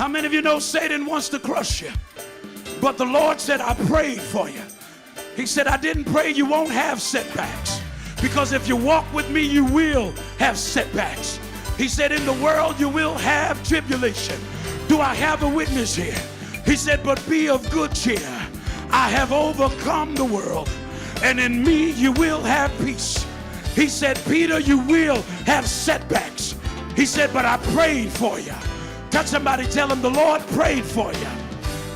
How many of you know Satan wants to crush you? But the Lord said, I prayed for you. He said, I didn't pray you won't have setbacks. Because if you walk with me, you will have setbacks. He said, in the world, you will have tribulation. Do I have a witness here? He said, but be of good cheer. I have overcome the world. And in me, you will have peace. He said, Peter, you will have setbacks. He said, but I prayed for you. Touch somebody, tell him the Lord prayed for you.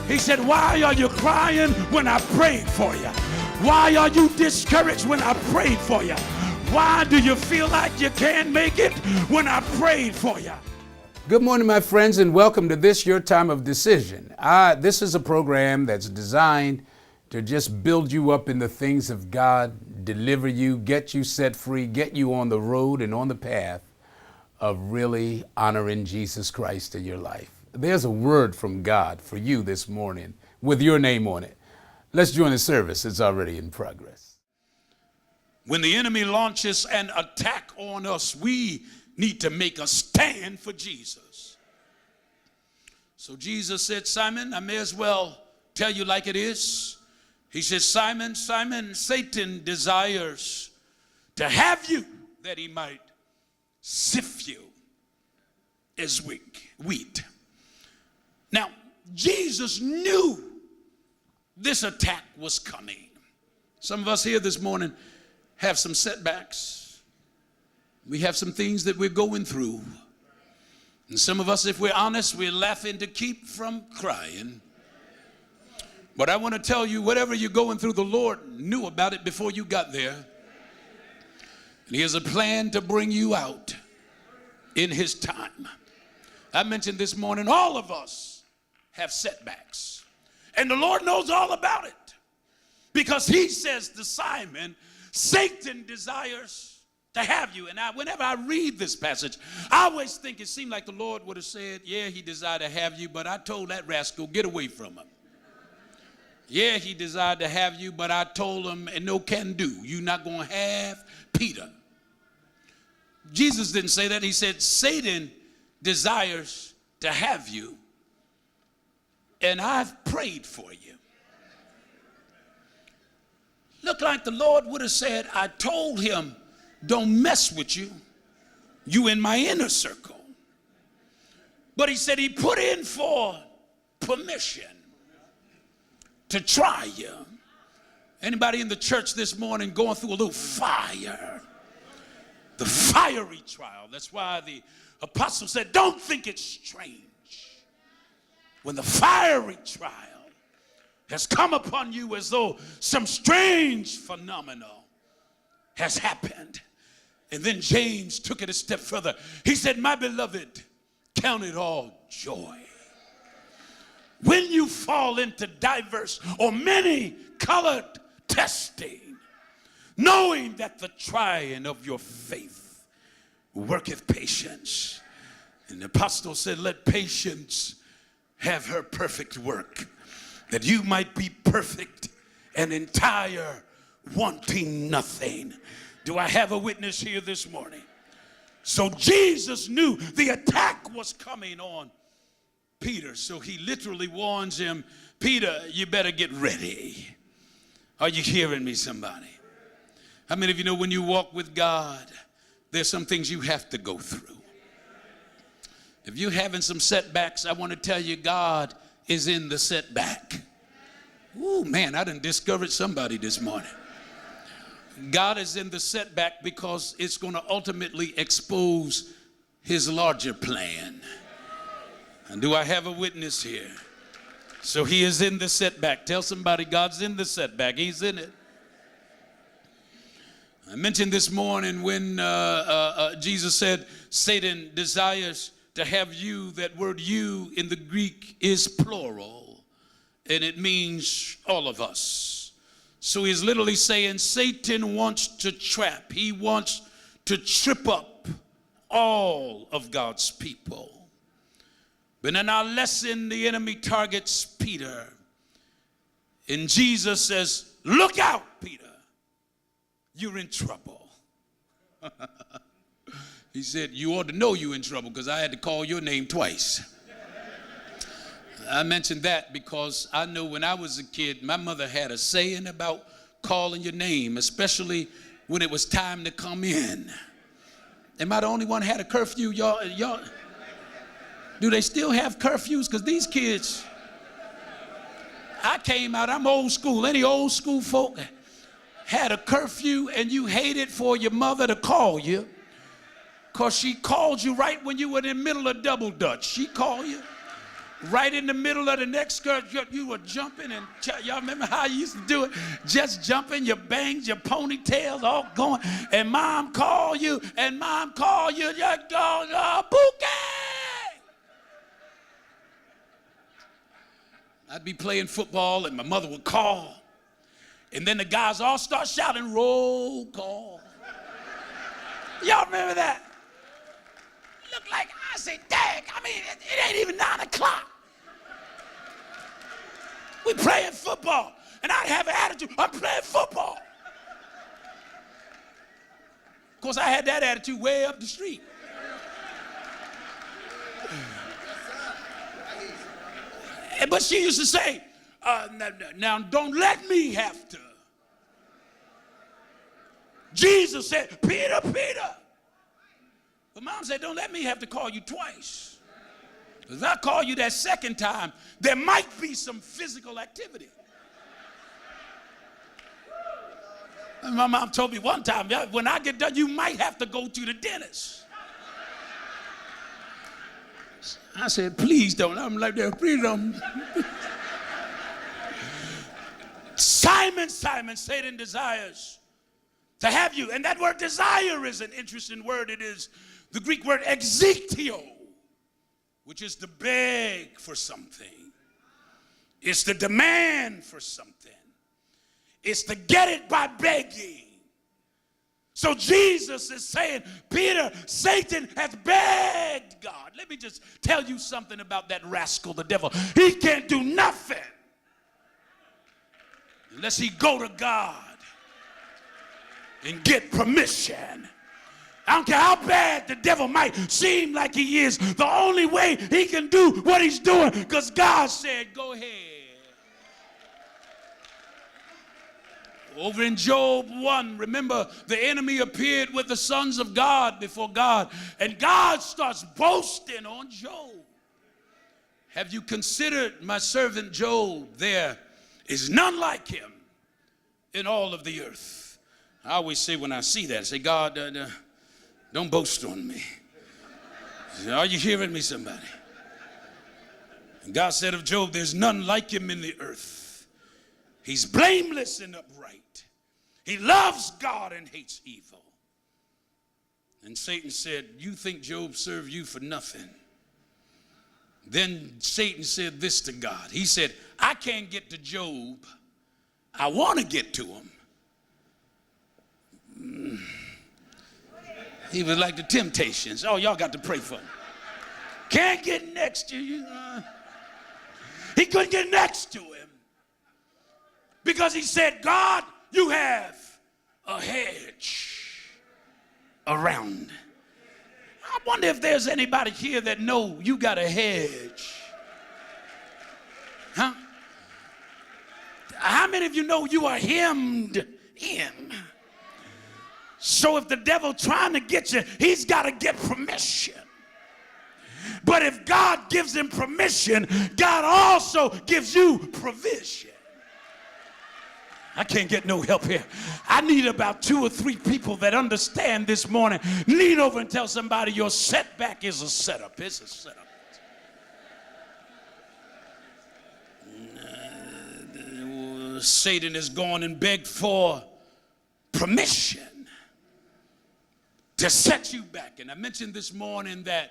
He said, why are you crying when I prayed for you? Why are you discouraged when I prayed for you? Why do you feel like you can't make it when I prayed for you? Good morning, my friends, and welcome to this, your time of decision. This is a program that's designed to just build you up in the things of God, deliver you, get you set free, get you on the road and on the path of really honoring Jesus Christ in your life. There's a word from God for you this morning with your name on it. Let's join the service. It's already in progress. When the enemy launches an attack on us, we need to make a stand for Jesus. So Jesus said, Simon, I may as well tell you like it is. He said, Simon, Simon, Satan desires to have you that he might sift you as wheat. Now, Jesus knew this attack was coming. Some of us here this morning have some setbacks. We have some things that we're going through. And some of us, if we're honest, we're laughing to keep from crying. But I want to tell you, whatever you're going through, the Lord knew about it before you got there. And he has a plan to bring you out in his time. I mentioned this morning, all of us have setbacks. And the Lord knows all about it. Because he says to Simon, Satan desires to have you. And whenever I read this passage, I always think it seemed like the Lord would have said, yeah, he desired to have you, but I told that rascal, get away from him. Yeah, he desired to have you, but I told him, and no can do. You're not going to have Peter. Jesus didn't say that. He said, Satan desires to have you, and I've prayed for you. Looked like the Lord would have said, I told him, don't mess with you. You in my inner circle. But he said he put in for permission to try you. Anybody in the church this morning going through a little fire? The fiery trial. That's why the apostle said, don't think it's strange when the fiery trial has come upon you as though some strange phenomenon has happened. And then James took it a step further. He said, my beloved, count it all joy when you fall into diverse or many colored testing, knowing that the trying of your faith worketh patience. And the apostle said, let patience have her perfect work, that you might be perfect and entire, wanting nothing. Do I have a witness here this morning? So Jesus knew the attack was coming on Peter. So he literally warns him, Peter, you better get ready. Are you hearing me, somebody? How many of you know when you walk with God, there's some things you have to go through? If you're having some setbacks, I want to tell you God is in the setback. Ooh, man, I done discouraged somebody this morning. God is in the setback because it's going to ultimately expose his larger plan. And do I have a witness here? So he is in the setback. Tell somebody God's in the setback. He's in it. I mentioned this morning when Jesus said, Satan desires to have you. That word you in the Greek is plural, and it means all of us. So he's literally saying Satan wants to trap. He wants to trip up all of God's people. But in our lesson, the enemy targets Peter. And Jesus says, look out, Peter. You're in trouble. He said, you ought to know you're in trouble because I had to call your name twice. I mentioned that because I know when I was a kid, my mother had a saying about calling your name, especially when it was time to come in. Am I the only one had a curfew? Y'all, do they still have curfews? Because these kids, I came out, I'm old school. Any old school folk had a curfew and you hated for your mother to call you because she called you right when you were in the middle of double dutch. She called you right in the middle of the next skirt. You were jumping, and y'all remember how you used to do it? Just jumping, your bangs, your ponytails all going, and mom called you, you go, Bookie! I'd be playing football, and my mother would call, and then the guys all start shouting, roll call. Y'all remember that? Look like, I said, dang, I mean, it ain't even 9 o'clock. We playing football, and I'd have an attitude, I'm playing football. Of course, I had that attitude way up the street. But she used to say, now don't let me have to. Jesus said, Peter, Peter. But mom said, don't let me have to call you twice. If I call you that second time, there might be some physical activity. And my mom told me one time, when I get done, you might have to go to the dentist. I said, please don't. I'm like that, please don't. Simon, Satan desires to have you. And that word desire is an interesting word. It is the Greek word exektio, which is to beg for something. It's to demand for something. It's to get it by begging. So Jesus is saying, Peter, Satan has begged God. Let me just tell you something about that rascal, the devil. He can't do nothing unless he go to God and get permission. I don't care how bad the devil might seem like he is, the only way he can do what he's doing, because God said, go ahead. Over in Job 1, remember, the enemy appeared with the sons of God before God, and God starts boasting on Job. Have you considered my servant Job? There is none like him in all of the earth. I always say when I see that, I say, God, don't boast on me. Are you hearing me, somebody? And God said of Job, there's none like him in the earth. He's blameless and upright. He loves God and hates evil. And Satan said, you think Job served you for nothing? Then Satan said this to God. He said, I can't get to Job. I want to get to him. He was like the Temptations. Oh, y'all got to pray for him. Can't get next to you. He couldn't get next to him because he said, God, you have a hedge around. I wonder if there's anybody here that know you got a hedge. Huh? How many of you know you are hemmed in? So if the devil trying to get you, he's got to get permission. But if God gives him permission, God also gives you provision. I can't get no help here. I need about 2 or 3 people that understand this morning. Lean over and tell somebody your setback is a setup. It's a setup. Satan has gone and begged for permission to set you back. And I mentioned this morning that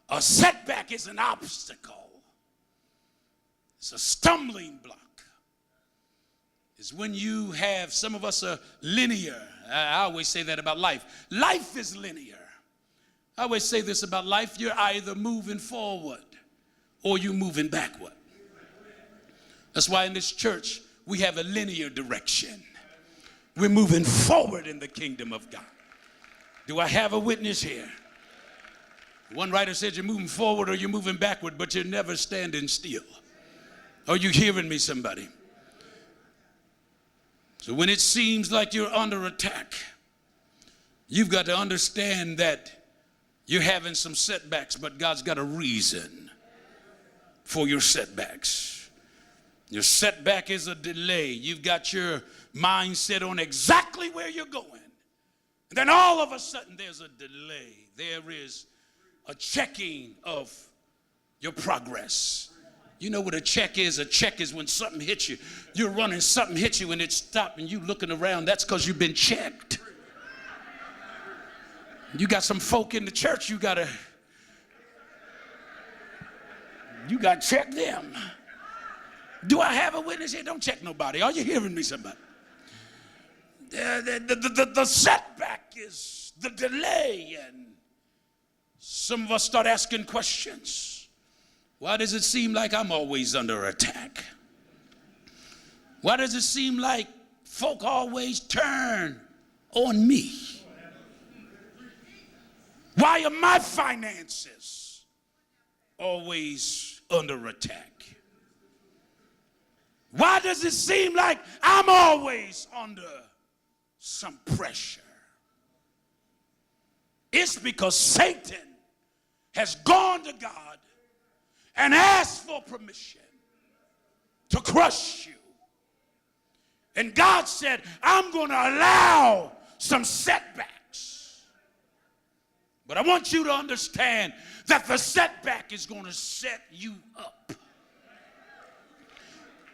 a setback is an obstacle. It's a stumbling block. It's when you have, some of us are linear. I always say that about life. Life is linear. I always say this about life. You're either moving forward or you're moving backward. That's why in this church, we have a linear direction. We're moving forward in the kingdom of God. Do I have a witness here? One writer said you're moving forward or you're moving backward, but you're never standing still. Are you hearing me, somebody? So when it seems like you're under attack, you've got to understand that you're having some setbacks, but God's got a reason for your setbacks. Your setback is a delay. You've got your mindset on exactly where you're going. And then all of a sudden there's a delay. There is a checking of your progress. You know what a check is? A check is when something hits you. You're running, something hits you and it stopped and you looking around. That's because you've been checked. You got some folk in the church, you got to check them. Do I have a witness here? Don't check nobody. Are you hearing me, somebody? The setback is the delay, and some of us start asking questions. Why does it seem like I'm always under attack? Why does it seem like folk always turn on me? Why are my finances always under attack? Why does it seem like I'm always under some pressure? It's because Satan has gone to God and asked for permission to crush you. And God said, I'm going to allow some setbacks. But I want you to understand that the setback is going to set you up.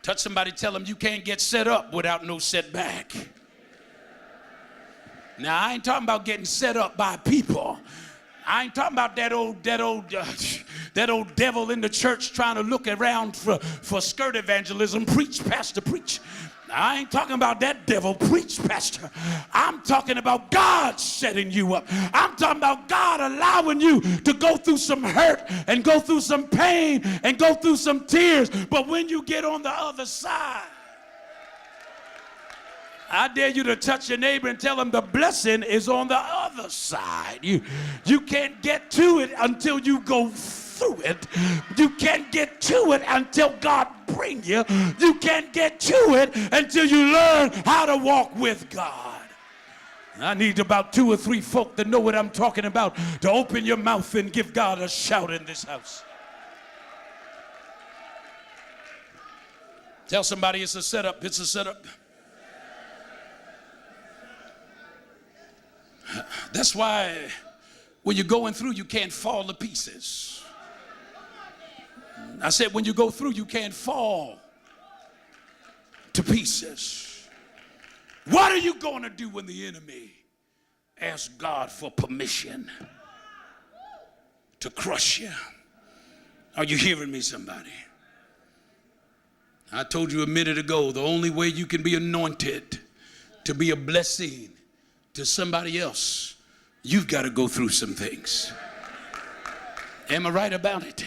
Touch somebody, tell them you can't get set up without no setback. Now, I ain't talking about getting set up by people. I ain't talking about that old devil in the church trying to look around for skirt evangelism. Preach, pastor, preach. I ain't talking about that devil. Preach, pastor. I'm talking about God setting you up. I'm talking about God allowing you to go through some hurt and go through some pain and go through some tears. But when you get on the other side, I dare you to touch your neighbor and tell him the blessing is on the other side. You can't get to it until you go through it. You can't get to it until God bring you. You can't get to it until you learn how to walk with God. I need about 2 or 3 folk that know what I'm talking about to open your mouth and give God a shout in this house. Tell somebody it's a setup. It's a setup. That's why when you're going through, you can't fall to pieces. I said when you go through, you can't fall to pieces. What are you going to do when the enemy asks God for permission to crush you? Are you hearing me, somebody? I told you a minute ago, the only way you can be anointed to be a blessing to somebody else, you've got to go through some things. Am I right about it?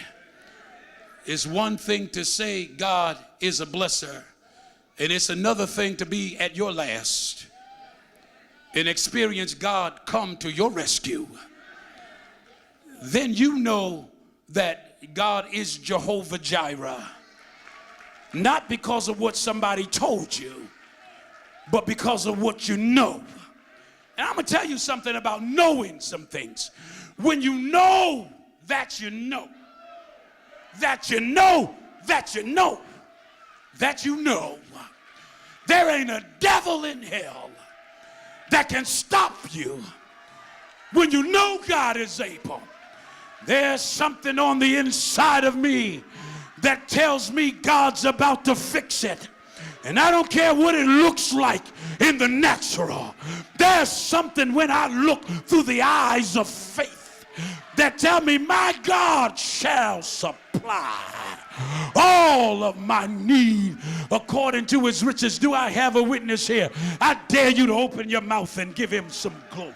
It's one thing to say God is a blesser, and it's another thing to be at your last and experience God come to your rescue. Then you know that God is Jehovah Jireh, not because of what somebody told you, but because of what you know. And I'm going to tell you something about knowing some things. When you know that you know, that you know, that you know, that you know, there ain't a devil in hell that can stop you. When you know God is able, there's something on the inside of me that tells me God's about to fix it. And I don't care what it looks like in the natural. There's something when I look through the eyes of faith that tell me my God shall supply all of my need according to his riches. Do I have a witness here? I dare you to open your mouth and give him some glory.